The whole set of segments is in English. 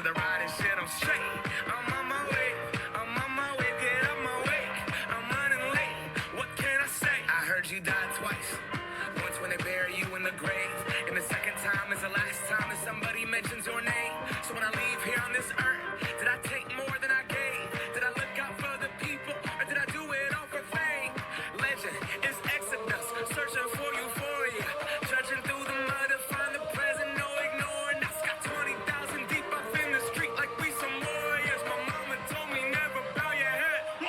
the ride and shit, I'm straight. I'm on my way, get up my way. I'm running late, what can I say? I heard you died twice. Once when they bury you in the grave, and the second time is the last time that somebody mentions your name. So when I leave here on this earth, did I take more than I gave? Did I look out for the people, or did I do it all for fame? Legend is Exodus, searching for euphoria, judging through the mud to find the present, no ignoring. I got 20,000 deep up in the street like we some warriors. My mama told me never bow your head. I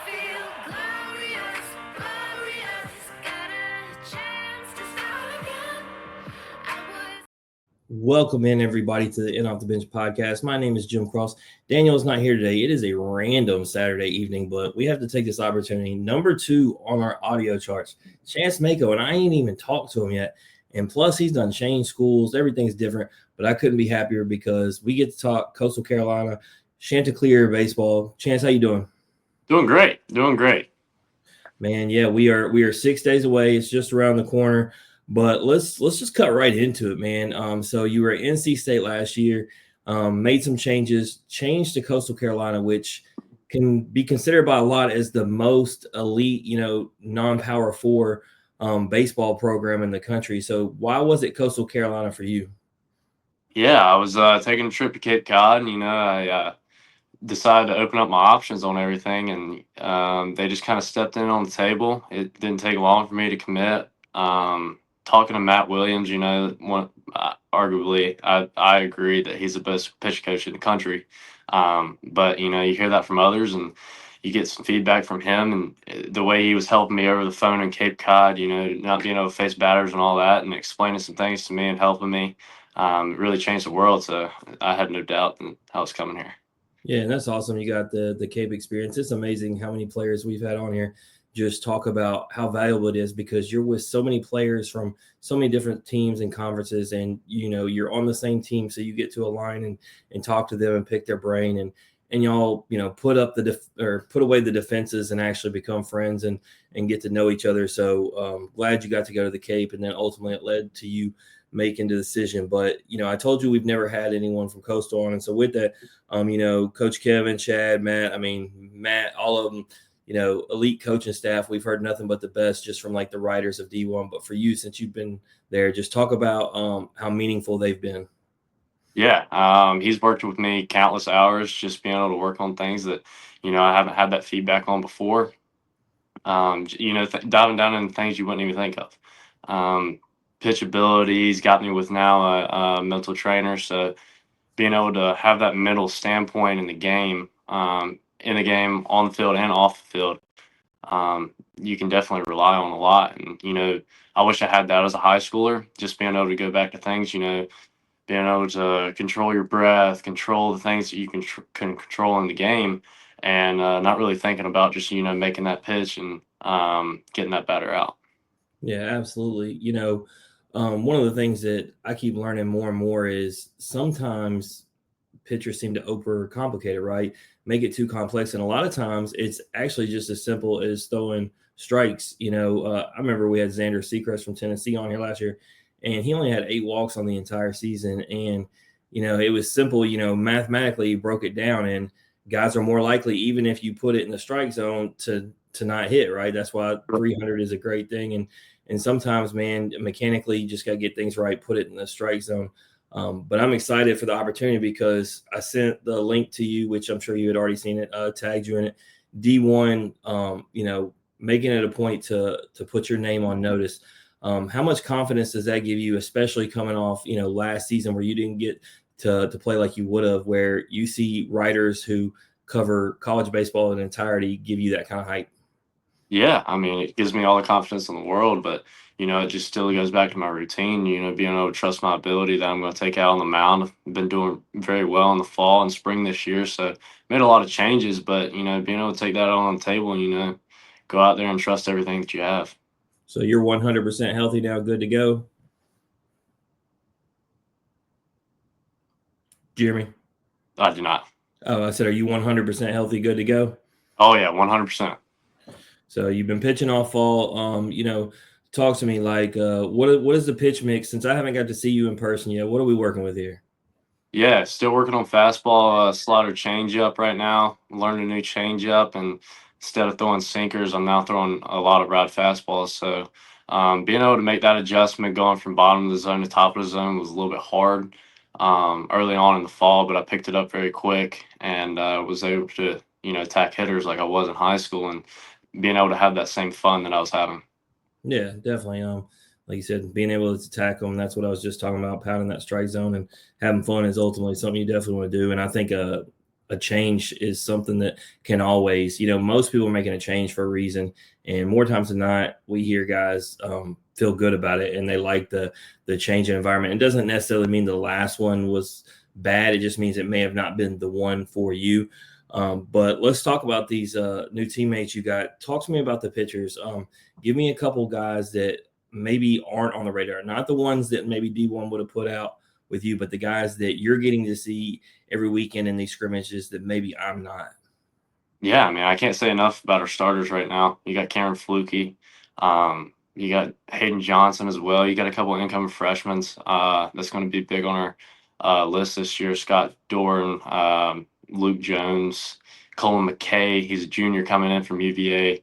feel glorious, glorious. Got a chance to start again. Welcome in, everybody, to the In Off the Bench podcast. My name is Jim Cross. Daniel is not here today. It is a random Saturday evening, but we have to take this opportunity. Number 2 on our audio charts, Chance Mako, and I ain't even talked to him yet. And plus, he's done changed schools. Everything's different, but I couldn't be happier because we get to talk Coastal Carolina, Chanticleer baseball. Chance, how you doing? Doing great. Man, yeah, we are 6 days away. It's just around the corner. But let's just cut right into it, man. So you were at NC State last year, made some changes, changed to Coastal Carolina, which can be considered by a lot as the most elite, non-power 4 baseball program in the country. So why was it Coastal Carolina for you? Yeah, I was taking a trip to Cape Cod, and I decided to open up my options on everything, and they just kind of stepped in on the table. It didn't take long for me to commit. Talking to Matt Williams, arguably, I agree that he's the best pitch coach in the country. But you hear that from others, and you get some feedback from him, and the way he was helping me over the phone in Cape Cod, not being able to face batters and all that, and explaining some things to me and helping me, really changed the world. So I had no doubt that I was coming here. Yeah, and that's awesome. You got the Cape experience. It's amazing how many players we've had on here just talk about how valuable it is because you're with so many players from so many different teams and conferences, and you're on the same team, so you get to align and talk to them and pick their brain, and y'all put away the defenses and actually become friends and get to know each other. So glad you got to go to the Cape, and then ultimately it led to you making the decision. But I told you we've never had anyone from Coastal on, and so with that, Coach Kevin, Chad, Matt, all of them. Elite coaching staff, we've heard nothing but the best just from like the writers of D1. But for you, since you've been there, just talk about how meaningful they've been. Yeah, he's worked with me countless hours, just being able to work on things that, I haven't had that feedback on before. Diving down into things you wouldn't even think of. Pitch abilities got me with now a mental trainer. So being able to have that mental standpoint in the game, on the field and off the field, you can definitely rely on a lot. And, I wish I had that as a high schooler, just being able to go back to things, being able to control your breath, control the things that you can control in the game, and not really thinking about just, making that pitch and getting that batter out. Yeah, absolutely. One of the things that I keep learning more and more is sometimes pitchers seem to overcomplicate it, right? Make it too complex. And a lot of times it's actually just as simple as throwing strikes. I remember we had Xander Seacrest from Tennessee on here last year, and he only had 8 walks on the entire season. And, it was simple, mathematically you broke it down, and guys are more likely, even if you put it in the strike zone, to not hit, right? That's why 300 is a great thing. And sometimes, man, mechanically you just got to get things right, put it in the strike zone. But I'm excited for the opportunity because I sent the link to you, which I'm sure you had already seen it, tagged you in it. D1, making it a point to put your name on notice. How much confidence does that give you, especially coming off, last season where you didn't get to play like you would have, where you see writers who cover college baseball in entirety give you that kind of hype? Yeah, I mean, it gives me all the confidence in the world, but it just still goes back to my routine. Being able to trust my ability that I'm going to take out on the mound. I've been doing very well in the fall and spring this year, so made a lot of changes. But being able to take that all on the table and go out there and trust everything that you have. So you're 100% healthy now, good to go. Jeremy? I do not. Oh, I said, are you 100% healthy, good to go? Oh yeah, 100%. So you've been pitching all fall. Talk to me like what is the pitch mix? Since I haven't got to see you in person yet, what are we working with here? Yeah, still working on fastball, slider changeup right now. Learning a new changeup, and instead of throwing sinkers, I'm now throwing a lot of rod fastballs. So, being able to make that adjustment, going from bottom of the zone to top of the zone, was a little bit hard early on in the fall, but I picked it up very quick and was able to, attack hitters like I was in high school, and being able to have that same fun that I was having. Yeah, definitely. Like you said, being able to tackle them, that's what I was just talking about, pounding that strike zone and having fun is ultimately something you definitely want to do. And I think a change is something that can always, most people are making a change for a reason. And more times than not, we hear guys feel good about it and they like the change in environment. It doesn't necessarily mean the last one was bad. It just means it may have not been the one for you. But let's talk about these new teammates you got. Talk to me about the pitchers. Give me a couple guys that maybe aren't on the radar, not the ones that maybe D1 would have put out with you, but the guys that you're getting to see every weekend in these scrimmages that maybe I'm not. Yeah, I mean, I can't say enough about our starters right now. You got Karen Flukie. You got Hayden Johnson as well. You got a couple of incoming freshmen that's going to be big on our list this year. Scott Dorn, Luke Jones, Colin McKay. He's a junior coming in from UVA.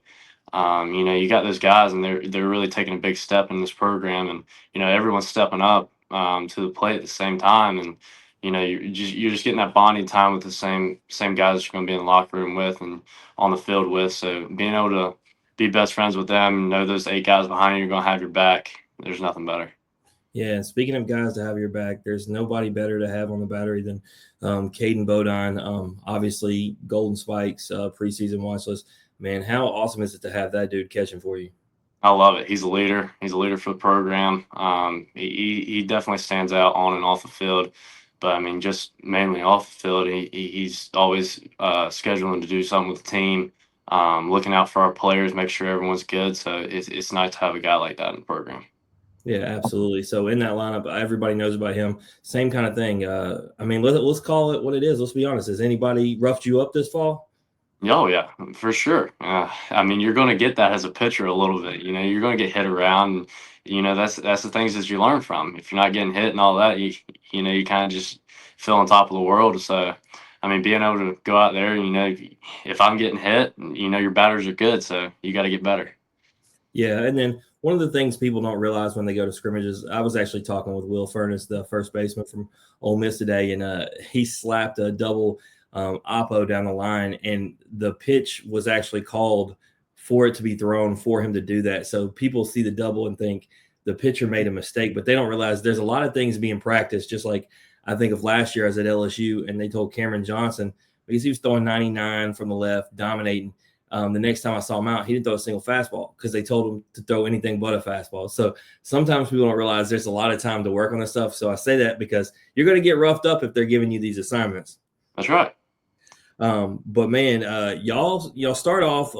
You got those guys, and they're really taking a big step in this program, and everyone's stepping up to the plate at the same time, and you're just getting that bonding time with the same guys that you're going to be in the locker room with and on the field with. So being able to be best friends with them, know those 8 guys behind you are going to have your back. There's nothing better. Yeah, and speaking of guys to have your back, there's nobody better to have on the battery than Caden Bodine. Obviously, Golden Spikes preseason watch list. Man, how awesome is it to have that dude catching for you? I love it. He's a leader. He's a leader for the program. He definitely stands out on and off the field, but I mean, just mainly off the field, he's always scheduling to do something with the team, looking out for our players, make sure everyone's good. So it's nice to have a guy like that in the program. Yeah, absolutely. So in that lineup, everybody knows about him. Same kind of thing. I mean, let's call it what it is. Let's be honest. Has anybody roughed you up this fall? Oh yeah, for sure. I mean, you're going to get that as a pitcher a little bit. You're going to get hit around. And, that's the things that you learn from. If you're not getting hit and all that, you kind of just feel on top of the world. So, I mean, being able to go out there, if I'm getting hit, your batters are good. So you got to get better. Yeah, and then one of the things people don't realize when they go to scrimmages, I was actually talking with Will Furness, the first baseman from Ole Miss today, and he slapped a double oppo down the line, and the pitch was actually called for it to be thrown for him to do that. So people see the double and think the pitcher made a mistake, but they don't realize there's a lot of things being practiced. Just like I think of last year I was at LSU, and they told Cameron Johnson because he was throwing 99 from the left, dominating. The next time I saw him out, he didn't throw a single fastball because they told him to throw anything but a fastball. So sometimes people don't realize there's a lot of time to work on this stuff. So I say that because you're going to get roughed up if they're giving you these assignments. That's right. But man, y'all start off,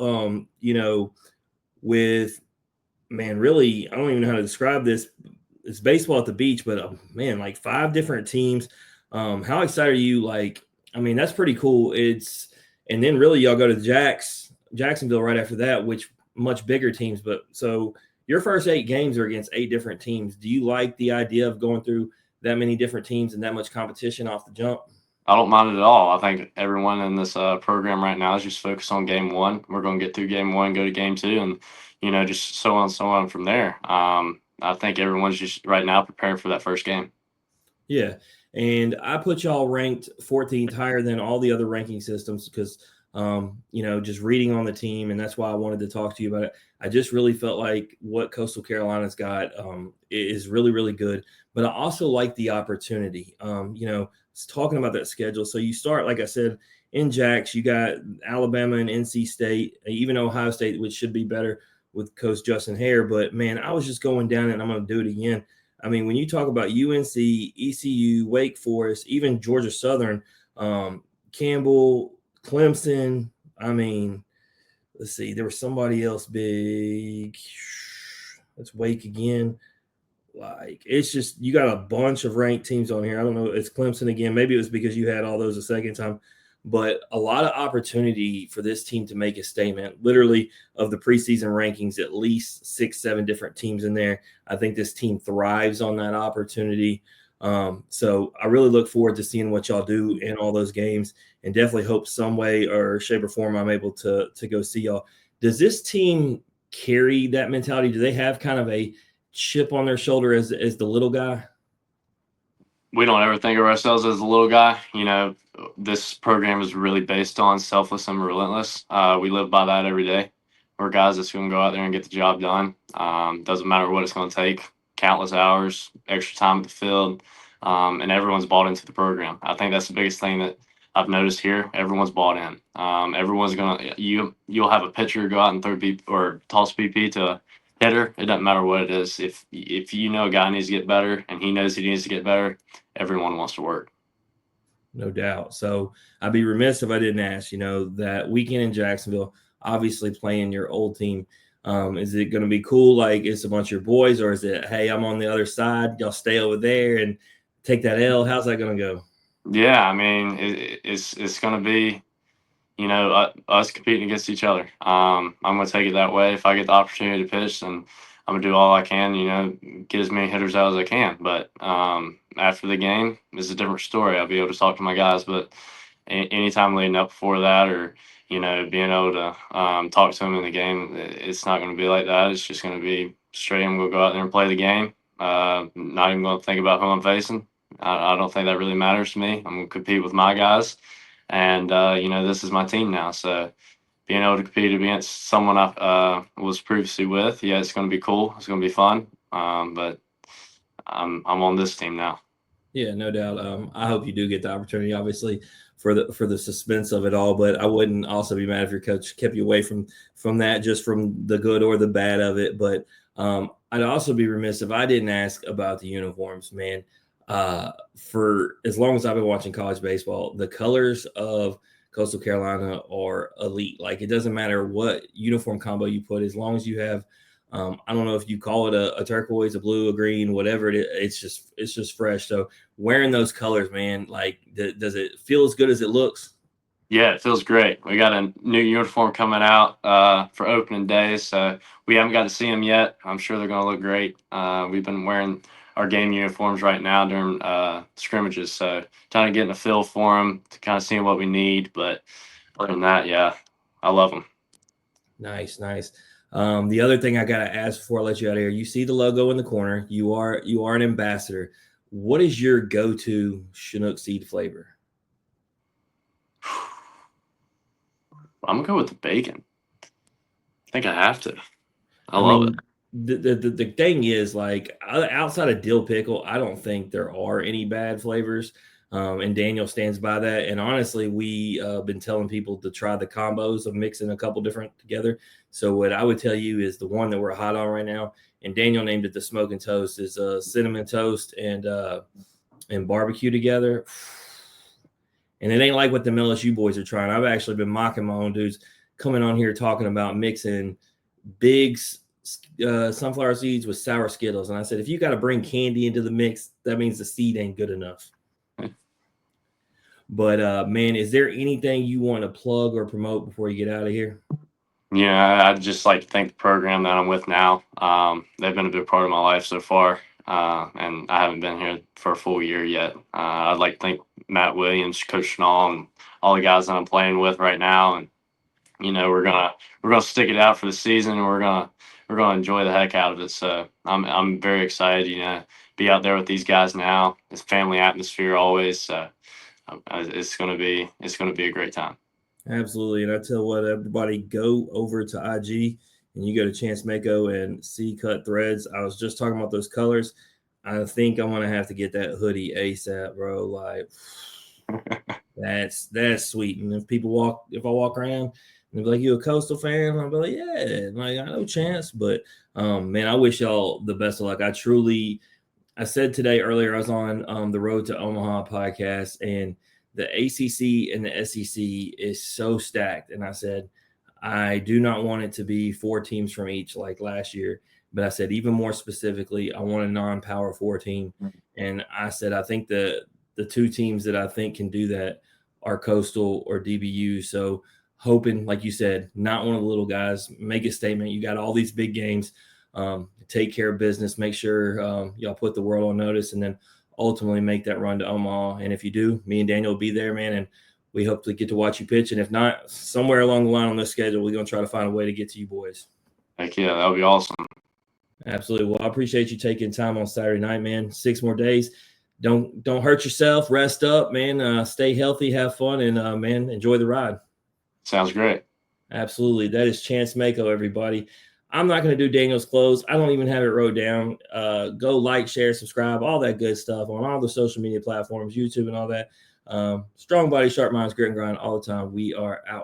with, man, really, I don't even know how to describe this. It's baseball at the beach, but man, like 5 different teams. How excited are you? Like, I mean, that's pretty cool. And then really y'all go to Jacksonville right after that, which much bigger teams. But so your first 8 games are against 8 different teams. Do you like the idea of going through that many different teams and that much competition off the jump? I don't mind it at all. I think everyone in this program right now is just focused on game one. We're going to get through game one, go to game two, and just so on from there. I think everyone's just right now preparing for that first game. Yeah. And I put y'all ranked 14th higher than all the other ranking systems because, just reading on the team, and that's why I wanted to talk to you about it. I just really felt like what Coastal Carolina's got is really, really good. But I also like the opportunity, talking about that schedule. So you start, like I said, in Jacks, you got Alabama and NC State, even Ohio State, which should be better with Coach Justin Hare. But, man, I was just going down and I'm going to do it again. I mean, when you talk about UNC, ECU, Wake Forest, even Georgia Southern, Campbell, Clemson, I mean, let's see, there was somebody else big. Let's Wake again. Like, it's just, you got a bunch of ranked teams on here. I don't know. It's Clemson again. Maybe it was because you had all those a second time. But a lot of opportunity for this team to make a statement. Literally, of the preseason rankings, at least 6, 7 different teams in there. I think this team thrives on that opportunity. So I really look forward to seeing what y'all do in all those games, and definitely hope some way or shape or form I'm able to go see y'all. Does this team carry that mentality? Do they have kind of a chip on their shoulder as the little guy? We don't ever think of ourselves as a little guy. This program is really based on selfless and relentless. We live by that every day. We're guys that's going to go out there and get the job done. Doesn't matter what it's going to take, countless hours, extra time at the field, and everyone's bought into the program. I think that's the biggest thing that I've noticed here. Everyone's bought in. Everyone's you'll have a pitcher go out and throw or toss BP to a hitter. It doesn't matter what it is. If you know a guy needs to get better and he knows he needs to get better, everyone wants to work. No doubt. So I'd be remiss if I didn't ask, that weekend in Jacksonville, obviously playing your old team. Is it going to be cool? Like it's a bunch of your boys, or is it, hey, I'm on the other side, y'all stay over there and take that L? How's that going to go? Yeah, I mean, it's going to be, us competing against each other. I'm going to take it that way. If I get the opportunity to pitch, then I'm going to do all I can, get as many hitters out as I can. But after the game, it's a different story. I'll be able to talk to my guys. But anytime leading up before that, or, being able to talk to them in the game, it's not going to be like that. It's just going to be straight. I'm going to go out there and play the game. Not even going to think about who I'm facing. I don't think that really matters to me. I'm going to compete with my guys. And, this is my team now. So being able to compete against someone I was previously with, yeah, it's going to be cool. It's going to be fun. But I'm on this team now. Yeah, no doubt. I hope you do get the opportunity, obviously, for the suspense of it all. But I wouldn't also be mad if your coach kept you away from that, just from the good or the bad of it. But I'd also be remiss if I didn't ask about the uniforms, man. For as long as I've been watching college baseball, the colors of Coastal Carolina are elite. Like it doesn't matter what uniform combo you put, as long as you have, I don't know if you call it a turquoise, a blue, a green, whatever it is, it's just fresh. So wearing those colors, man, like does it feel as good as it looks? Yeah, it feels great. We got a new uniform coming out for opening day, so we haven't got to see them yet. I'm sure they're going to look great. We've been wearing our game uniforms right now during scrimmages, so trying to get a feel for them, to kind of seeing what we need. But other than that, yeah, I love them. Nice. The other thing I gotta ask before I let you out of here, you see the logo in the corner. You are an ambassador. What is your go-to Chinook seed flavor? I'm gonna go with the bacon. I think I have to. I love it. The thing is, like outside of dill pickle, I don't think there are any bad flavors. And Daniel stands by that. And honestly, we been telling people to try the combos of mixing a couple different together. So what I would tell you is the one that we're hot on right now, and Daniel named it the smoking toast, is cinnamon toast and barbecue together. And it ain't like what the LSU boys are trying. I've actually been mocking my own dudes coming on here talking about mixing big sunflower seeds with sour Skittles. And I said, if you got to bring candy into the mix, that means the seed ain't good enough. But man, is there anything you want to plug or promote before you get out of here? Yeah, I'd just like to thank the program that I'm with now. They've been a big part of my life so far, and I haven't been here for a full year yet. I'd like to thank Matt Williams, Coach Schnall, and all the guys that I'm playing with right now. And we're gonna stick it out for the season, and we're gonna enjoy the heck out of it. So I'm very excited. Be out there with these guys now. It's family atmosphere always. So it's gonna be a great time. Absolutely. And I tell what, everybody go over to IG and you go to Chance Mako and see cut threads. I was just talking about those colors. I think I'm gonna have to get that hoodie ASAP, bro. Like that's sweet. And if I walk around and they're like, you a Coastal fan? I'll be like, yeah, like I know Chance, but man, I wish y'all the best of luck. I said today earlier, I was on the Road to Omaha podcast, and the ACC and the SEC is so stacked. And I said, I do not want it to be 4 teams from each like last year. But I said, even more specifically, I want a non-power 4 team. And I said, I think the 2 teams that I think can do that are Coastal or DBU. So hoping, like you said, not one of the little guys, make a statement. You got all these big games. Take care of business. Make sure y'all put the world on notice. And then ultimately make that run to Omaha. And if you do, me and Daniel will be there, man. And we hope to get to watch you pitch. And if not, somewhere along the line on this schedule, we're going to try to find a way to get to you boys. Heck yeah, that would be awesome. Absolutely. Well, I appreciate you taking time on Saturday night, man. 6 more days. Don't hurt yourself. Rest up, man. Stay healthy, have fun, and man, enjoy the ride. Sounds great. Absolutely. That is Chance Mako, everybody. I'm not going to do Daniel's close. I don't even have it wrote down. Go like, share, subscribe, all that good stuff on all the social media platforms, YouTube and all that. Strong body, sharp minds, grit and grind all the time. We are out.